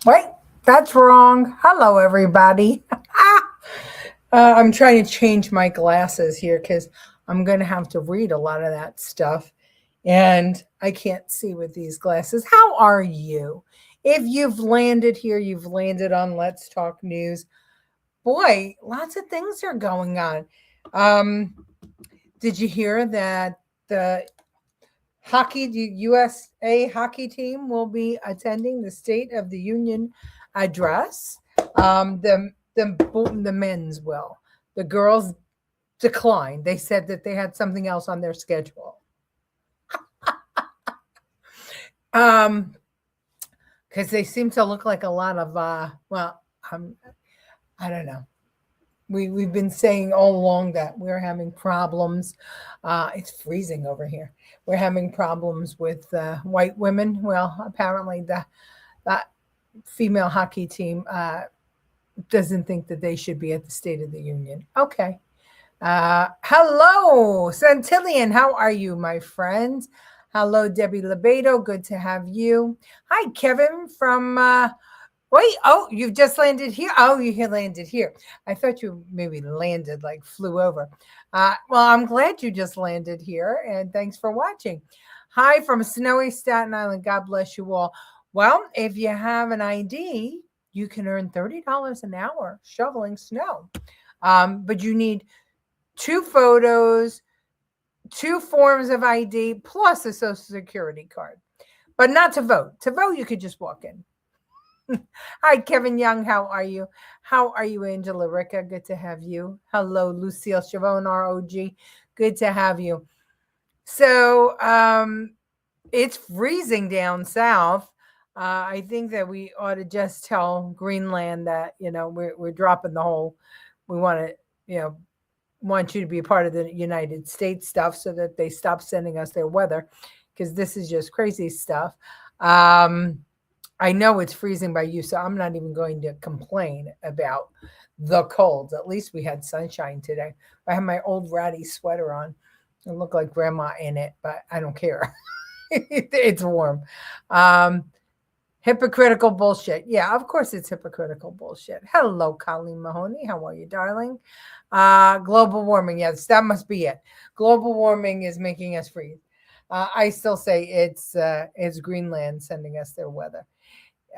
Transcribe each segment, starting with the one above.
Wait, that's wrong. Hello, everybody. I'm trying to change my glasses here because I'm going to have to read a lot of that stuff. And I can't see with these glasses. How are you? If you've landed here, you've landed on Let's Talk News. Boy, lots of things are going on. Um, did you hear that the USA hockey team will be attending the State of the Union address? The men's will. The girls declined. They said that they had something else on their schedule. Because they seem to look like a lot of I don't know. We've been saying all along that we're having problems. It's freezing over here. We're having problems with white women. Well, apparently that female hockey team doesn't think that they should be at the State of the Union. Okay. Hello, Centillion. How are you, my friends? Hello, Debbie Lebedo. Good to have you. Hi, Kevin from. Wait, oh, you've just landed here. Oh, you landed here. I thought you maybe landed, like flew over. Well, I'm glad you just landed here, and thanks for watching. Hi from snowy Staten Island. God bless you all. Well, if you have an ID, you can earn $30 an hour shoveling snow. But you need 2 photos, 2 forms of ID, plus a social security card. But not to vote. To vote, you could just walk in. Hi, Kevin Young. How are you? How are you, Angela Ricca? Good to have you. Hello, Lucille Chavon, ROG. Good to have you. So it's freezing down south. I think that we ought to just tell Greenland that, we're dropping the whole, we want to, want you to be a part of the United States stuff so that they stop sending us their weather, because this is just crazy stuff. I know it's freezing by you, so I'm not even going to complain about the cold. At least we had sunshine today. I have my old ratty sweater on. I look like grandma in it, but I don't care. It's warm. Hypocritical bullshit. Yeah, of course it's hypocritical bullshit. Hello, Colleen Mahoney. How are you, darling? Global warming. Yes, that must be it. Global warming is making us freeze. I still say it's Greenland sending us their weather.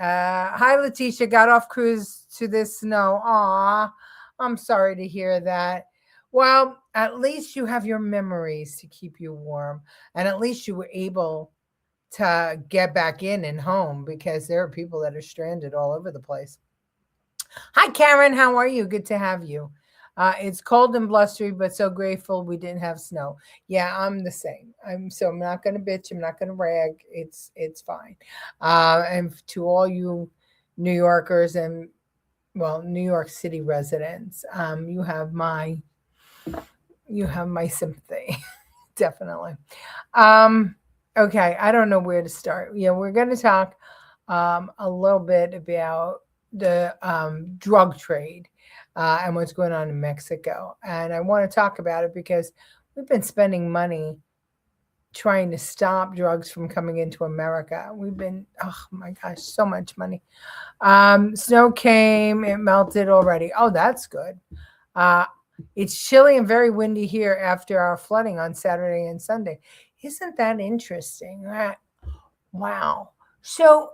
Hi, Letitia. Got off cruise to this snow. Aw, I'm sorry to hear that. Well, at least you have your memories to keep you warm, and at least you were able to get back in and home, because there are people that are stranded all over the place. Hi, Karen. How are you? Good to have you. It's cold and blustery, but so grateful we didn't have snow. Yeah, I'm the same. I'm not going to bitch. I'm not going to rag. It's fine. And to all you New Yorkers and New York City residents, you have my sympathy, definitely. Okay, I don't know where to start. We're going to talk a little bit about the drug trade and what's going on in Mexico. And I want to talk about it because we've been spending money trying to stop drugs from coming into America. We've been, oh my gosh, so much money. Snow came, it melted already. Oh, that's good. It's chilly and very windy here after our flooding on Saturday and Sunday. Isn't that interesting? Wow. So,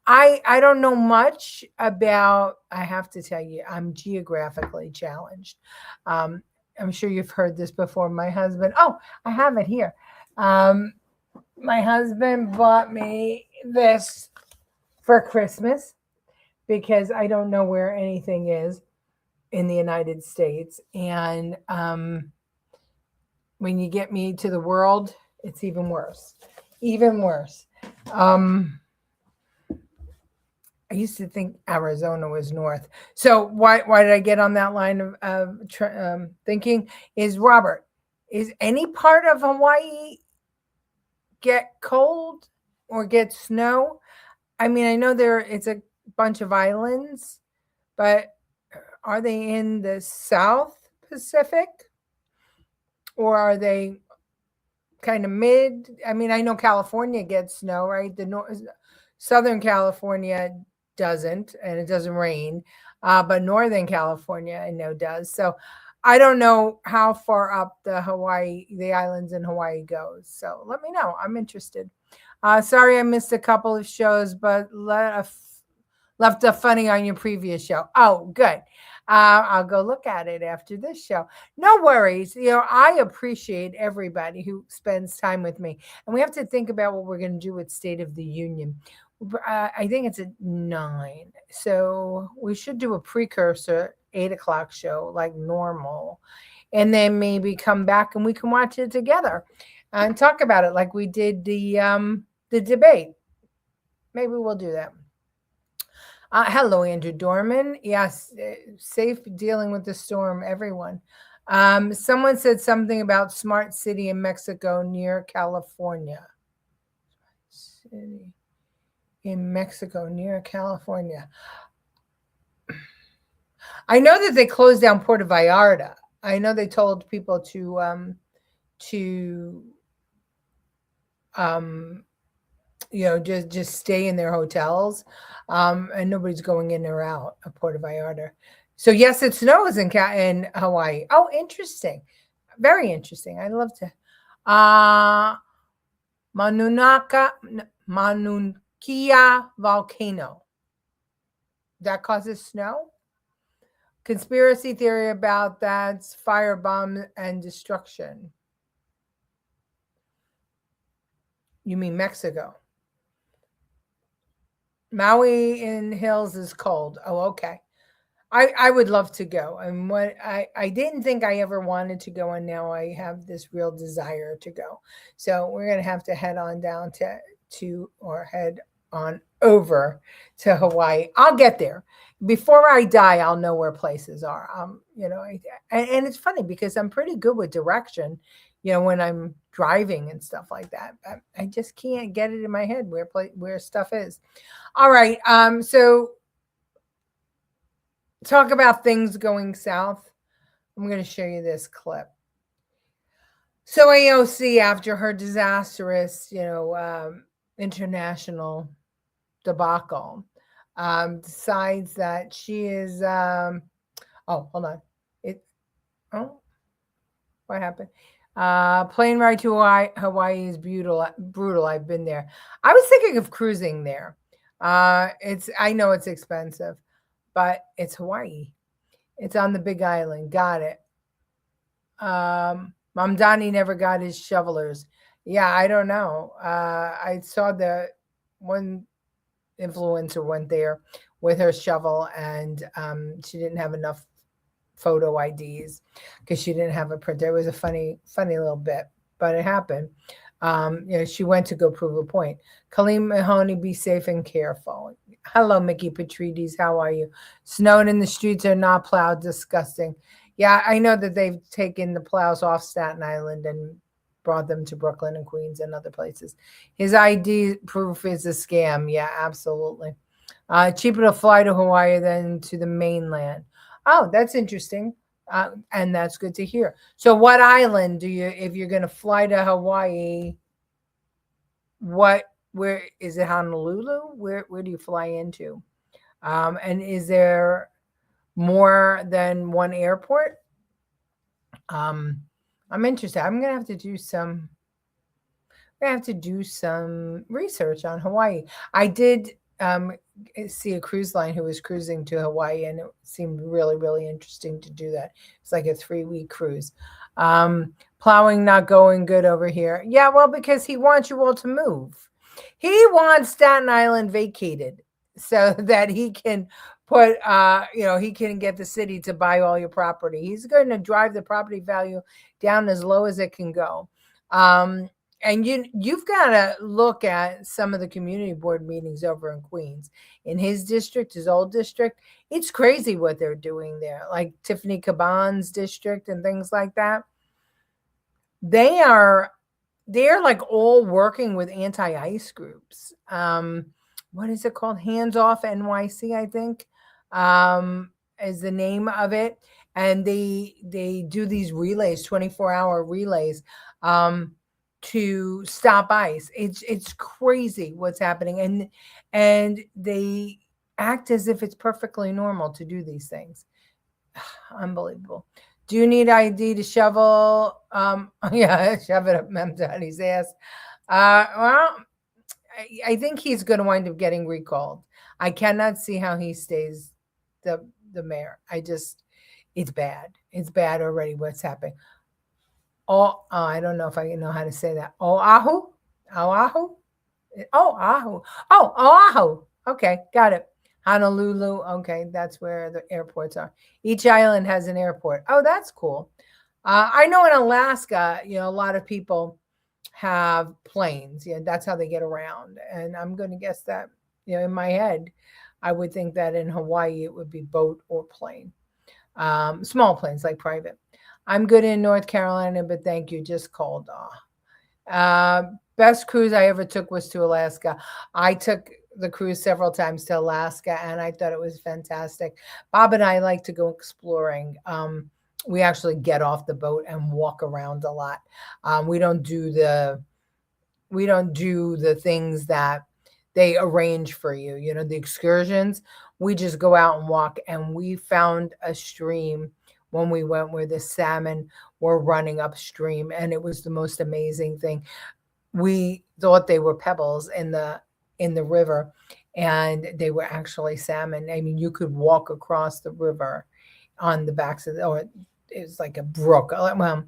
I don't know much about, I have to tell you, I'm geographically challenged. I'm sure you've heard this before. My husband, I have it here. My husband bought me this for Christmas because I don't know where anything is in the United States. And when you get me to the world, it's even worse. Even worse. I used to think Arizona was north. So why did I get on that line of thinking? Is Robert, is any part of Hawaii get cold or get snow? I mean, I know it's a bunch of islands, but are they in the South Pacific, or are they kind of mid? I mean, I know California gets snow, right? The Southern California doesn't, and it doesn't rain. But Northern California, I know, does. So I don't know how far up the islands in Hawaii goes. So let me know. I'm interested. Sorry I missed a couple of shows, but left a funny on your previous show. Oh, good. I'll go look at it after this show. No worries. I appreciate everybody who spends time with me. And we have to think about what we're going to do with State of the Union. I think it's at 9. So we should do a precursor 8 o'clock show like normal. And then maybe come back and we can watch it together and talk about it like we did the debate. Maybe we'll do that. Hello, Andrew Dorman. Yes, safe dealing with the storm, everyone. Someone said something about smart city in Mexico near California. City in Mexico near California. I know that they closed down Puerto Vallarta. I know they told people to just stay in their hotels, and nobody's going in or out of Puerto Vallarta. So yes, it snows in Hawaii. Oh, interesting, very interesting. I love to. Manukia volcano that causes snow. Conspiracy theory about that's firebomb and destruction. You mean Mexico? Maui in hills is cold. Oh, okay. I would love to go. And what I didn't think I ever wanted to go, and now I have this real desire to go. So we're gonna have to head on down or head on over to Hawaii. I'll get there. Before I die, I'll know where places are. And it's funny because I'm pretty good with direction, when I'm driving and stuff like that. But I just can't get it in my head where stuff is. All right. So talk about things going south. I'm going to show you this clip. So AOC, after her disastrous, international debacle, decides that she is. Oh, hold on. What happened? Plane ride to Hawaii is brutal. I've been there. I was thinking of cruising there. I know it's expensive, but it's Hawaii. It's on the Big Island. Got it. Mamdani never got his shovelers. Yeah, I don't know. I saw the one influencer went there with her shovel, and she didn't have enough photo IDs because she didn't have a printer. It was a funny little bit, but it happened. She went to go prove a point. Colleen Mahoney, be safe and careful. Hello, Mickey Patrides. How are you? Snowed in the streets are not plowed. Disgusting. Yeah, I know that they've taken the plows off Staten Island and brought them to Brooklyn and Queens and other places. His ID proof is a scam. Yeah, absolutely. Cheaper to fly to Hawaii than to the mainland. Oh, that's interesting. And that's good to hear. So what island if you're going to fly to Hawaii, where is it? Honolulu? Where do you fly into? And is there more than one airport? I'm interested. I'm going to have to do some research on Hawaii. I did see a cruise line who was cruising to Hawaii, and it seemed really, really interesting to do that. It's like a 3-week cruise. Plowing not going good over here. Yeah, well, because he wants you all to move. He wants Staten Island vacated so that he can he can get the city to buy all your property. He's going to drive the property value down as low as it can go. And you've got to look at some of the community board meetings over in Queens. In his district, his old district, it's crazy what they're doing there. Like Tiffany Caban's district and things like that. They're like all working with anti-ICE groups. What is it called? Hands Off NYC, I think, is the name of it. And they do these relays, 24-hour relays, to stop ICE. It's crazy what's happening, and they act as if it's perfectly normal to do these things. Unbelievable. Do you need ID to shovel? Yeah, shove it up Mem Daddy's ass. Well, I think he's going to wind up getting recalled. I cannot see how he stays the mayor. It's bad. It's bad already. What's happening? I don't know if I know how to say that. Oahu, Oahu, Oahu. Oahu. Okay, got it. Honolulu. Okay, that's where the airports are. Each island has an airport. Oh, that's cool. I know in Alaska, a lot of people have planes. Yeah, that's how they get around. And I'm going to guess that, in my head, I would think that in Hawaii it would be boat or plane. Small planes like private. I'm good in North Carolina, but thank you. Just called. Best cruise I ever took was to Alaska. I took the cruise several times to Alaska, and I thought it was fantastic. Bob and I like to go exploring. We actually get off the boat and walk around a lot. We don't do the things that they arrange for you, the excursions. We just go out and walk, and we found a stream when we went where the salmon were running upstream, and it was the most amazing thing. We thought they were pebbles in the river, and they were actually salmon. I mean, you could walk across the river on the backs of or it was like a brook. Well,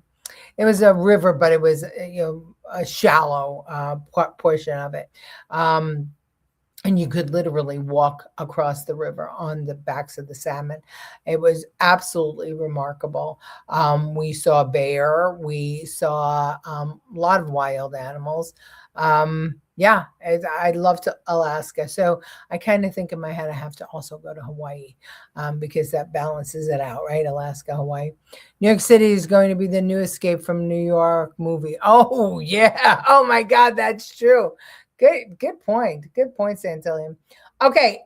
it was a river, but it was a shallow portion of it. And you could literally walk across the river on the backs of the salmon. It was absolutely remarkable. We saw a bear. We saw a lot of wild animals. Yeah, I love to Alaska. So I kind of think in my head I have to also go to Hawaii because that balances it out, right? Alaska, Hawaii. New York City is going to be the new Escape from New York movie. Oh, yeah. Oh, my God, that's true. Good point. Good point, Santillion. Okay.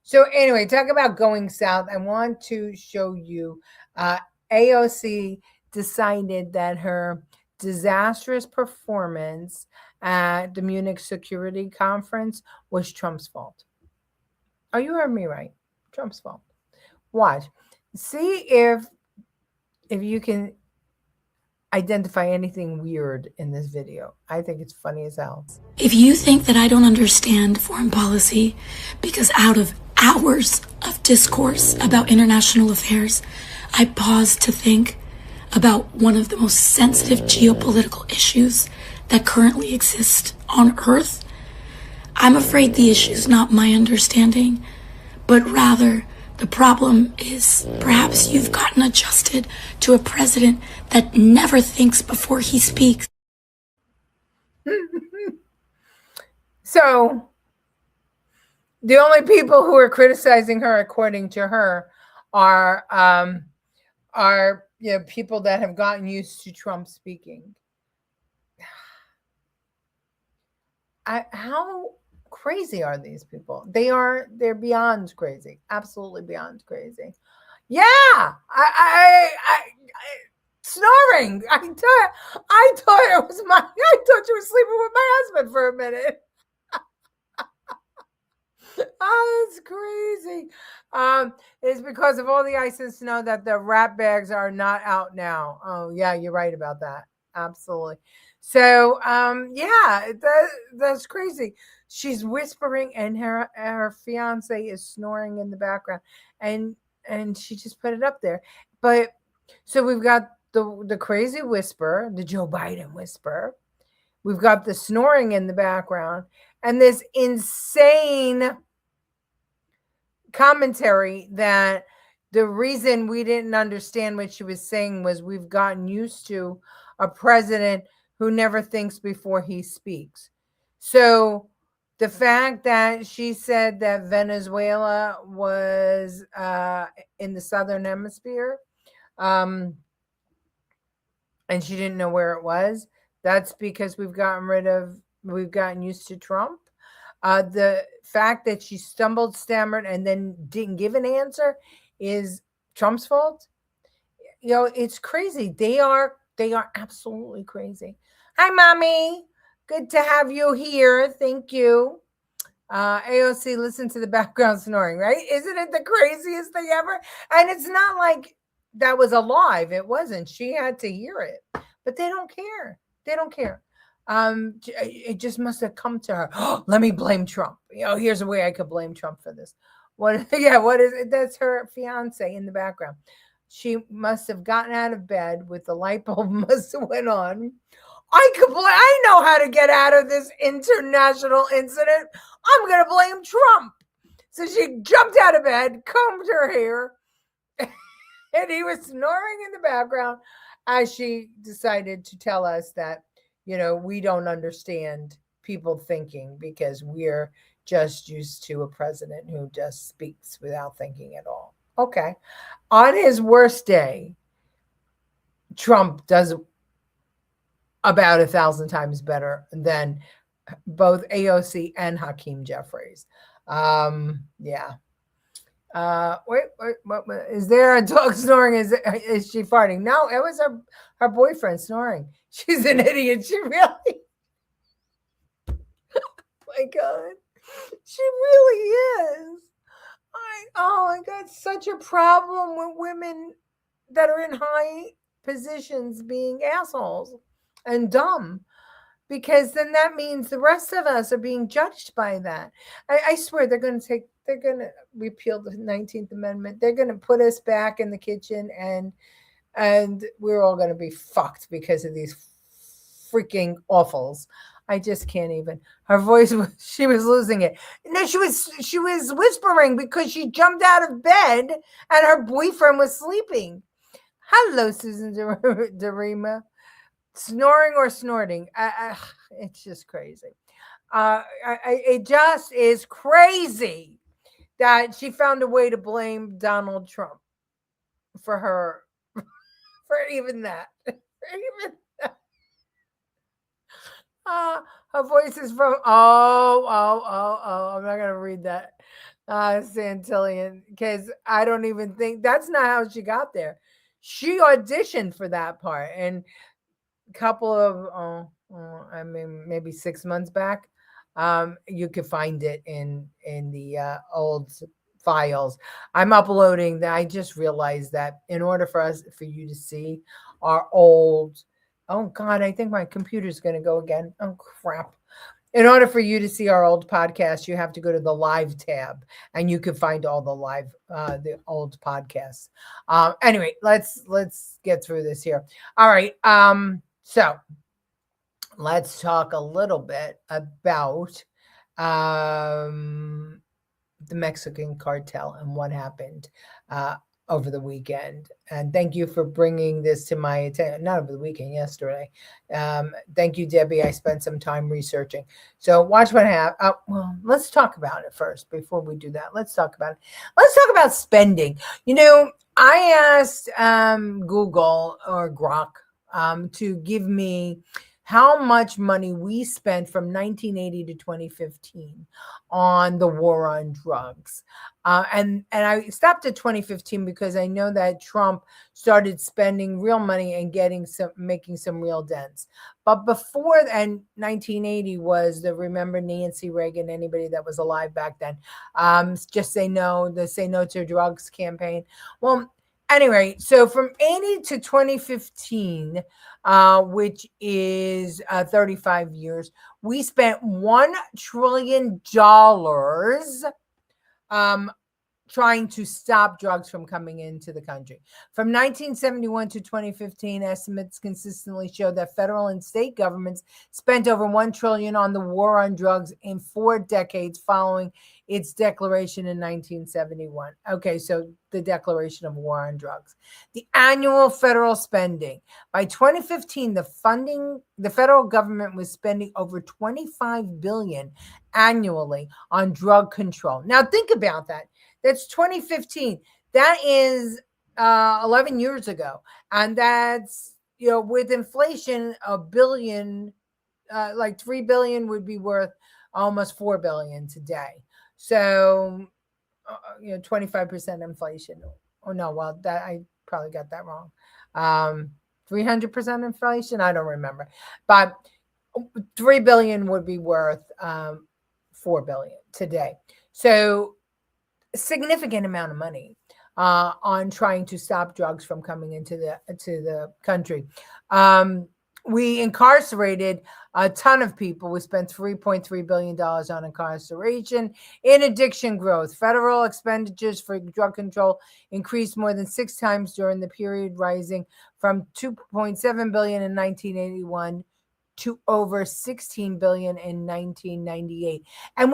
So anyway, talk about going south. I want to show you AOC decided that her disastrous performance at the Munich Security Conference was Trump's fault. Oh, you heard me right. Trump's fault. Watch. See if you can identify anything weird in this video. I think it's funny as hell. If you think that I don't understand foreign policy because out of hours of discourse about international affairs, I pause to think about one of the most sensitive geopolitical issues that currently exist on Earth, I'm afraid the issue is not my understanding, but rather the problem is perhaps you've gotten adjusted to a president that never thinks before he speaks. So the only people who are criticizing her, according to her, are people that have gotten used to Trump speaking. How crazy are these people? They're beyond crazy. Absolutely beyond crazy. Yeah, I snoring. I thought it was I thought you were sleeping with my husband for a minute. Oh, that's crazy. It's because of all the ice and snow that the rat bags are not out now. Oh, yeah, you're right about that. Absolutely. So, yeah, that's crazy. She's whispering, and her fiance is snoring in the background, and she just put it up there. But so we've got the crazy whisper, the Joe Biden whisper. We've got the snoring in the background, and this insane commentary that the reason we didn't understand what she was saying was we've gotten used to a president who never thinks before he speaks. So the fact that she said that Venezuela was in the southern hemisphere, and she didn't know where it was, that's because we've gotten used to Trump. The fact that she stumbled, stammered, and then didn't give an answer is Trump's fault. It's crazy. They are absolutely crazy. Hi, Mommy. Good to have you here. Thank you. AOC, listen to the background snoring, right? Isn't it the craziest thing ever? And it's not like that was alive. It wasn't. She had to hear it, but they don't care. They don't care. It just must have come to her. Oh, let me blame Trump. Here's a way I could blame Trump for this. What? Yeah, what is it? That's her fiance in the background. She must have gotten out of bed with the light bulb must have went on. I know how to get out of this international incident. I'm gonna blame Trump. So she jumped out of bed, combed her hair, and he was snoring in the background as she decided to tell us that, we don't understand people thinking because we're just used to a president who just speaks without thinking at all. Okay. On his worst day, Trump does about 1,000 times better than both AOC and Hakeem Jeffries. Yeah. Wait, what, is there a dog snoring? Is she farting? No, it was her boyfriend snoring. She's an idiot. She really. My God, she really is. Oh my God, such a problem with women that are in high positions being assholes and dumb, because then that means the rest of us are being judged by that. I swear they're going to repeal the 19th Amendment. They're going to put us back in the kitchen, and we're all going to be fucked because of these freaking awfuls. I just can't even. Her voice she was losing it. No, she was whispering because she jumped out of bed and her boyfriend was sleeping. Hello, Susan Darima. Snoring or snorting? It's just crazy. It just is crazy that she found a way to blame Donald Trump for her, for even that. Even that. Her voice is from I'm not gonna read that Santillian, because I don't even think that's not how she got there. She auditioned for that part, and a couple of I mean maybe 6 months back, you could find it in the old files. I'm uploading that. I just realized that in order for you to see our old, oh God, I think my computer's going to go again. Oh crap. In order for you to see our old podcast, you have to go to the live tab, and you can find all the old podcasts. Anyway, let's get through this here. All right. So let's talk a little bit about the Mexican cartel and what happened over the weekend. And thank you for bringing this to my attention. Not over the weekend, yesterday. Thank you, Debbie. I spent some time researching. So watch what happened. Well, let's talk about it first before we do that. Let's talk about it. Let's talk about spending. I asked Google or Grok to give me how much money we spent from 1980 to 2015 on the war on drugs. And I stopped at 2015 because I know that Trump started spending real money and making some real dents. But before, and 1980 was remember Nancy Reagan, anybody that was alive back then, just say no, the Say No to Drugs campaign. Well, anyway, so from 80 to 2015, which is 35 years, we spent $1 trillion trying to stop drugs from coming into the country. From 1971 to 2015, estimates consistently show that federal and state governments spent over $1 trillion on the war on drugs in 4 decades following its declaration in 1971. Okay, so the declaration of war on drugs. The annual federal spending. By 2015, the federal government was spending over $25 billion annually on drug control. Now think about that. That's 2015. That is 11 years ago. And that's, with inflation, $1 billion, like $3 billion would be worth almost $4 billion today. So, 25% inflation. Oh no, well, that I probably got that wrong. 300% inflation. I don't remember, but $3 billion would be worth 4 billion today. So a significant amount of money on trying to stop drugs from coming into the country. Um, we incarcerated a ton of people. We spent $3.3 billion on incarceration. In addiction growth, federal expenditures for drug control increased more than 6 times during the period, rising from 2.7 billion in 1981 to over 16 billion in 1998. And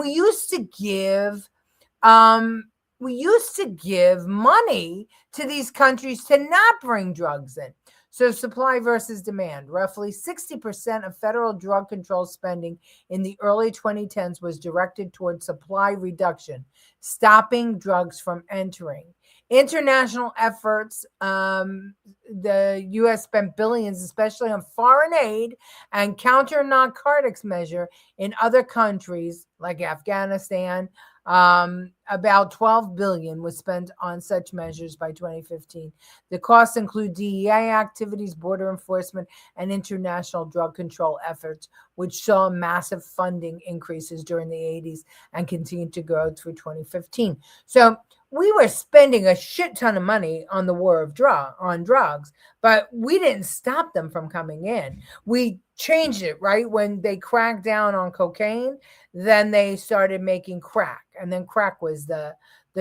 um, we used to give money to these countries to not bring drugs in. So, supply versus demand. Roughly 60% of federal drug control spending in the early 2010s was directed toward supply reduction, stopping drugs from entering. International efforts, the U.S. spent billions, especially on foreign aid and counter narcotics measure in other countries like Afghanistan. About 12 billion was spent on such measures by 2015. The costs include DEA activities, border enforcement, and international drug control efforts, which saw massive funding increases during the 80s and continued to grow through 2015. So we were spending a shit ton of money on the war on drugs, but we didn't stop them from coming in. We changed it, right? When they cracked down on cocaine, then they started making crack, and then crack was the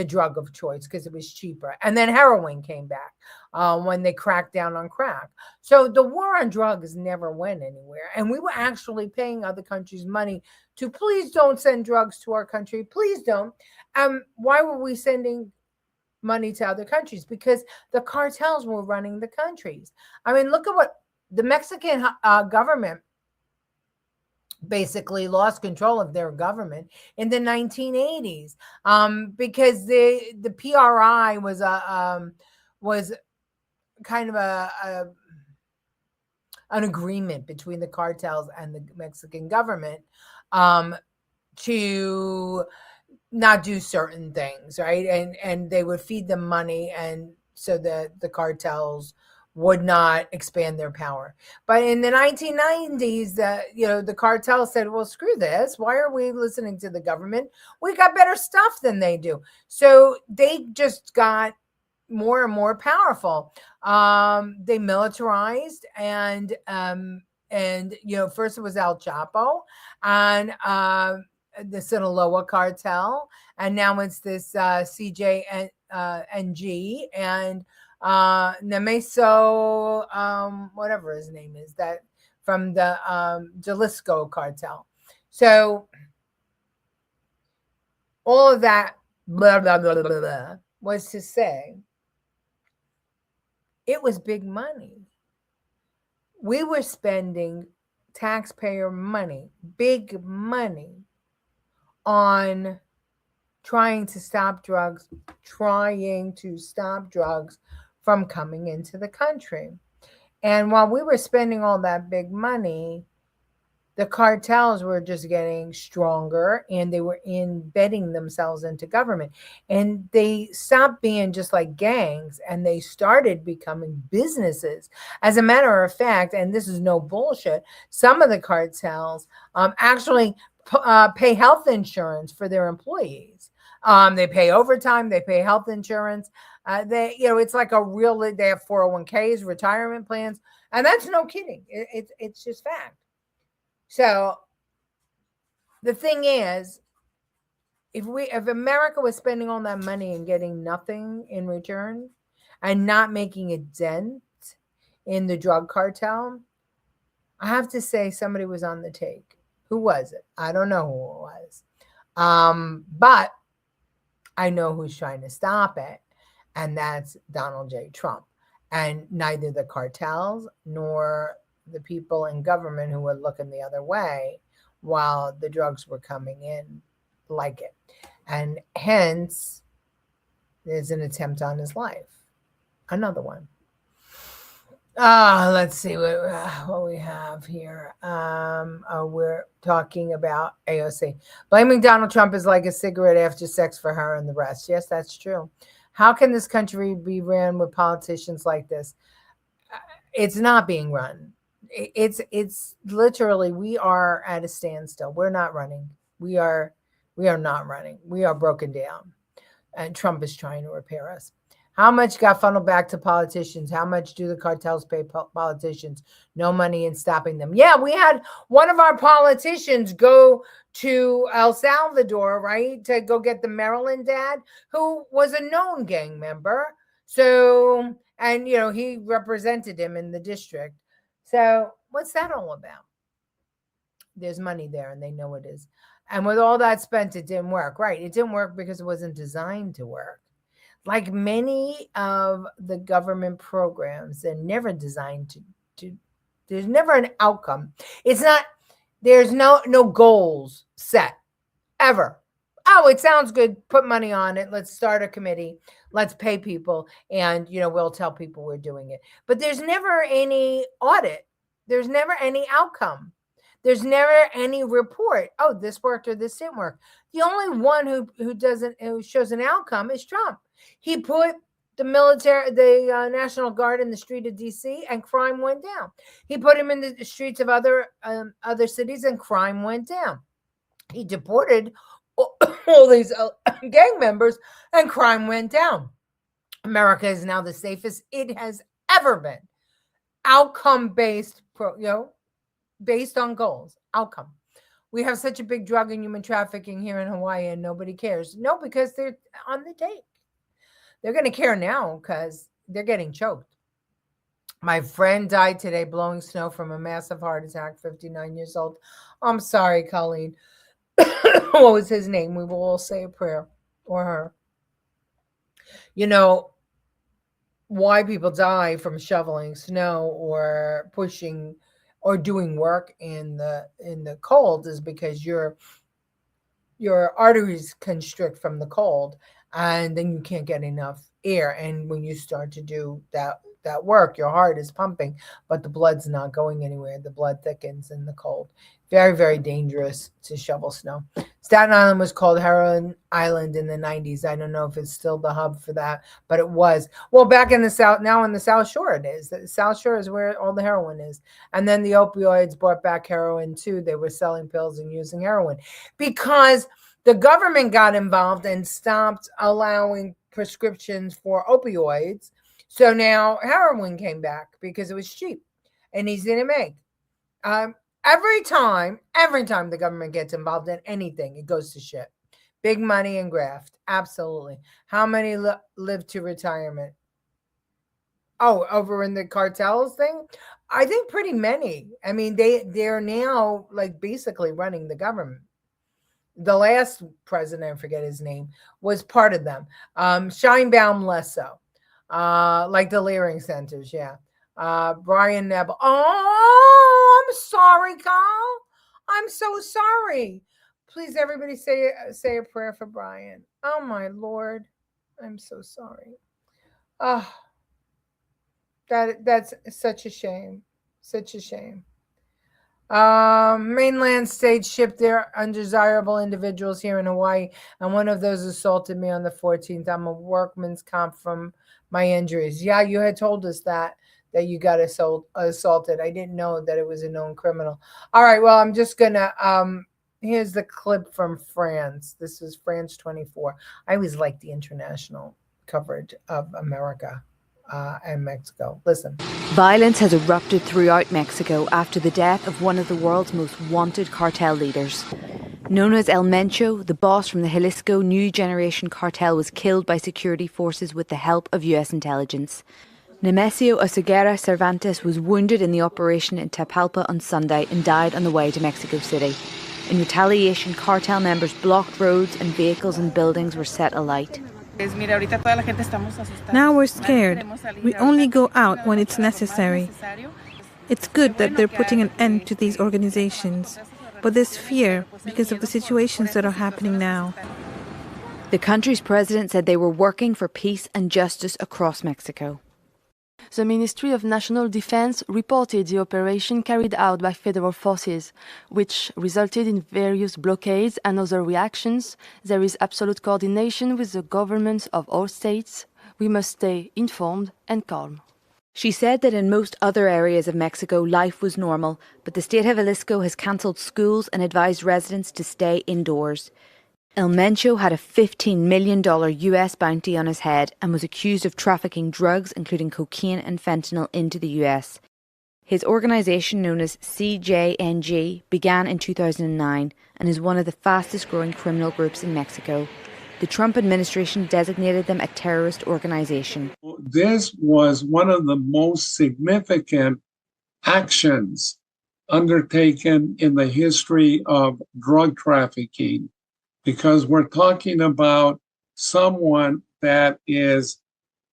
drug of choice because it was cheaper. And then heroin came back when they cracked down on crack. So the war on drugs never went anywhere, and we were actually paying other countries money to please don't send drugs to our country, please don't. Why were we sending money to other countries? Because the cartels were running the countries. I mean, look at what the Mexican government basically lost control of their government in the 1980s, because the PRI was kind of an agreement between the cartels and the Mexican government to not do certain things, right? And they would feed them money, and so the cartels would not expand their power. But in the 1990s, the cartel said, well, screw this. Why are we listening to the government? We got better stuff than they do. So they just got more and more powerful. They militarized, and first it was El Chapo and the Sinaloa cartel, and now it's this CJNG and Nemesio, whatever his name is, that from the Jalisco cartel. So all of that blah, blah, blah, blah, blah, was to say it was big money. We were spending taxpayer money, big money, on trying to stop drugs from coming into the country. And while we were spending all that big money, the cartels were just getting stronger, and they were embedding themselves into government. And they stopped being just like gangs, and they started becoming businesses. As a matter of fact, and this is no bullshit, some of the cartels actually pay health insurance for their employees. They pay overtime, they pay health insurance. It's like they have 401ks, retirement plans, and that's no kidding. It's just fact. So the thing is, if America was spending all that money and getting nothing in return and not making a dent in the drug cartel, I have to say somebody was on the take. Who was it? I don't know who it was. But I know who's trying to stop it, and that's Donald J. Trump. And neither the cartels nor the people in government who were looking the other way while the drugs were coming in like it. And hence, there's an attempt on his life. Another one. Let's see what we have here. We're talking about AOC. Blaming Donald Trump is like a cigarette after sex for her and the rest. Yes, that's true. How can this country be ran with politicians like this? It's not being run. It's literally, we are at a standstill. We're not running. We are We are not running. We are broken down. And Trump is trying to repair us. How much got funneled back to politicians? How much do the cartels pay politicians? No money in stopping them. Yeah, we had one of our politicians go to El Salvador, right, to go get the Maryland dad, who was a known gang member. So, and, he represented him in the district. So what's that all about? There's money there, and they know it is. And with all that spent, it didn't work. Right. It didn't work because it wasn't designed to work. Like many of the government programs, they're never designed to there's never an outcome. There's no goals set ever. Oh, it sounds good. Put money on it. Let's start a committee. Let's pay people. And, we'll tell people we're doing it. But there's never any audit. There's never any outcome. There's never any report. Oh, this worked or this didn't work. The only one who shows an outcome is Trump. He put the National Guard in the street of D.C. and crime went down. He put him in the streets of other cities and crime went down. He deported all these gang members and crime went down. America is now the safest it has ever been. Outcome-based, based on goals, outcome. We have such a big drug and human trafficking here in Hawaii and nobody cares. No, because they're on the take. They're going to care now because they're getting choked. My friend died today blowing snow from a massive heart attack, 59 years old. I'm sorry, Colleen. What was his name? We will all say a prayer for her. Why people die from shoveling snow or pushing or doing work in the cold is because your arteries constrict from the cold, and then you can't get enough air. And when you start to do that work, your heart is pumping, but the blood's not going anywhere. The blood thickens in the cold. Very, very dangerous to shovel snow. Staten Island was called Heroin Island in the 90s. I don't know if it's still the hub for that, but it was. Well, back in the South, now in the South Shore it is. The South Shore is where all the heroin is. And then the opioids brought back heroin too. They were selling pills and using heroin because the government got involved and stopped allowing prescriptions for opioids. So now heroin came back because it was cheap and easy to make. Every time the government gets involved in anything, it goes to shit. Big money and graft. Absolutely. How many live to retirement? Oh, over in the cartels thing? I think pretty many. I mean, they're now like basically running the government. The last president, I forget his name, was part of them. Scheinbaum less so. Like the Leering centers, yeah. Brian Nebel. Oh, I'm sorry, Carl. I'm so sorry. Please, everybody say a prayer for Brian. Oh, my Lord. I'm so sorry. Oh, that's such a shame. Such a shame. Mainland states shipped their undesirable individuals here in Hawaii, and one of those assaulted me on the 14th. I'm a workman's comp from my injuries. Yeah, you had told us that you got assaulted. I didn't know that it was a known criminal. All right, well, I'm just gonna here's the clip from France. This is France 24. I always like the international coverage of America and Mexico. Listen. Violence has erupted throughout Mexico after the death of one of the world's most wanted cartel leaders. Known as El Mencho, the boss from the Jalisco New Generation Cartel was killed by security forces with the help of U.S. intelligence. Nemesio Oseguera Cervantes was wounded in the operation in Tapalpa on Sunday and died on the way to Mexico City. In retaliation, cartel members blocked roads and vehicles and buildings were set alight. Now we're scared. We only go out when it's necessary. It's good that they're putting an end to these organizations, but there's fear because of the situations that are happening now. The country's president said they were working for peace and justice across Mexico. The Ministry of National Defense reported the operation carried out by federal forces, which resulted in various blockades and other reactions. There is absolute coordination with the governments of all states. We must stay informed and calm. She said that in most other areas of Mexico, life was normal, but the state of Jalisco has cancelled schools and advised residents to stay indoors. El Mencho had a $15 million US bounty on his head and was accused of trafficking drugs, including cocaine and fentanyl, into the US. His organisation, known as CJNG, began in 2009 and is one of the fastest growing criminal groups in Mexico. The Trump administration designated them a terrorist organization. This was one of the most significant actions undertaken in the history of drug trafficking, because we're talking about someone that is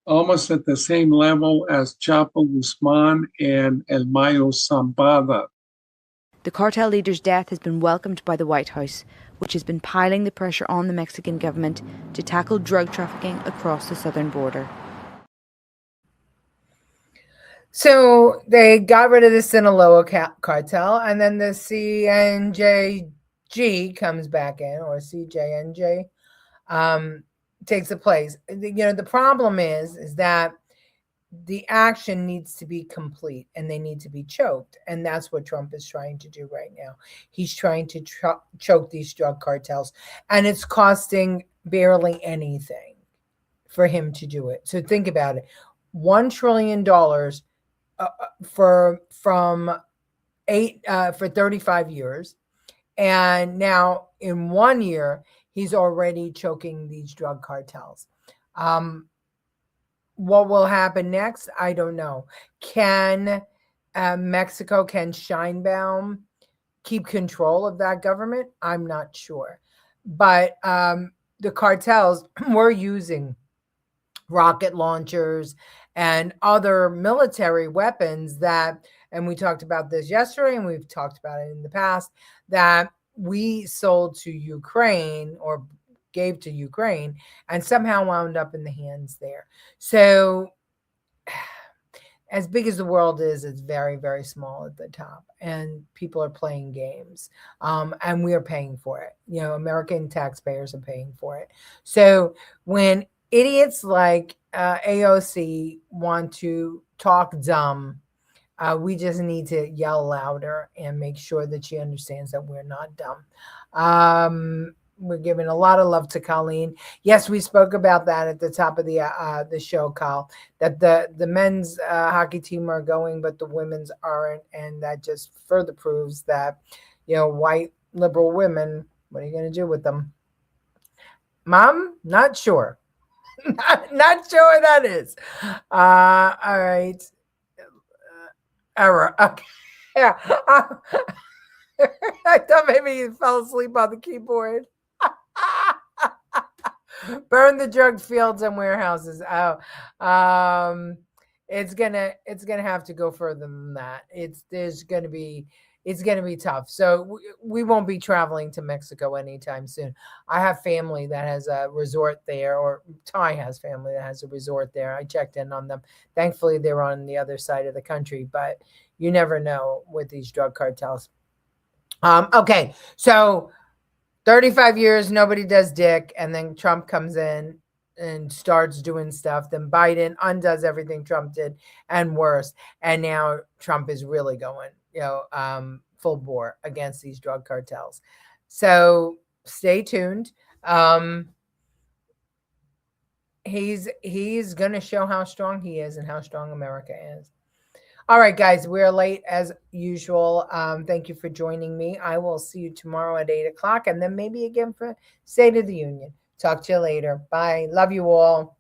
almost at the same level as Chapo Guzman and El Mayo Zambada. The cartel leader's death has been welcomed by the White House, which has been piling the pressure on the Mexican government to tackle drug trafficking across the southern border. So they got rid of the Sinaloa cartel, and then the CNJG comes back in, or CJNG, takes the place. The problem is that the action needs to be complete, and they need to be choked, and that's what Trump is trying to do right now. He's trying to choke these drug cartels, and it's costing barely anything for him to do it. So think about it: $1 trillion for 35 years, and now in 1 year he's already choking these drug cartels. What will happen next? I don't know. Can Mexico, can Sheinbaum keep control of that government? I'm not sure. But the cartels were using rocket launchers and other military weapons that, and we talked about this yesterday, and we've talked about it in the past, that we sold to Ukraine or gave to Ukraine and somehow wound up in the hands there. So as big as the world is, it's very, very small at the top, and people are playing games, and we are paying for it. American taxpayers are paying for it. So when idiots like AOC want to talk dumb, we just need to yell louder and make sure that she understands that we're not dumb. We're giving a lot of love to Colleen. Yes, we spoke about that at the top of the show, Kyle, that the men's hockey team are going, but the women's aren't, and that just further proves that, white liberal women, what are you going to do with them? Mom, not sure. not sure what that is. All right. Error. Okay. Yeah. I thought maybe you fell asleep on the keyboard. Burn the drug fields and warehouses. It's gonna have to go further than that. It's gonna be tough. So we won't be traveling to Mexico anytime soon. I have family that has a resort there, or Ty has family that has a resort there. I checked in on them. Thankfully, they're on the other side of the country, but you never know with these drug cartels. Okay, so 35 years, nobody does dick, and then Trump comes in and starts doing stuff. Then Biden undoes everything Trump did and worse. And now Trump is really going, full bore against these drug cartels. So stay tuned. He's going to show how strong he is and how strong America is. All right, guys, we're late as usual. Thank you for joining me. I will see you tomorrow at 8 o'clock, and then maybe again for State of the Union. Talk to you later. Bye. Love you all.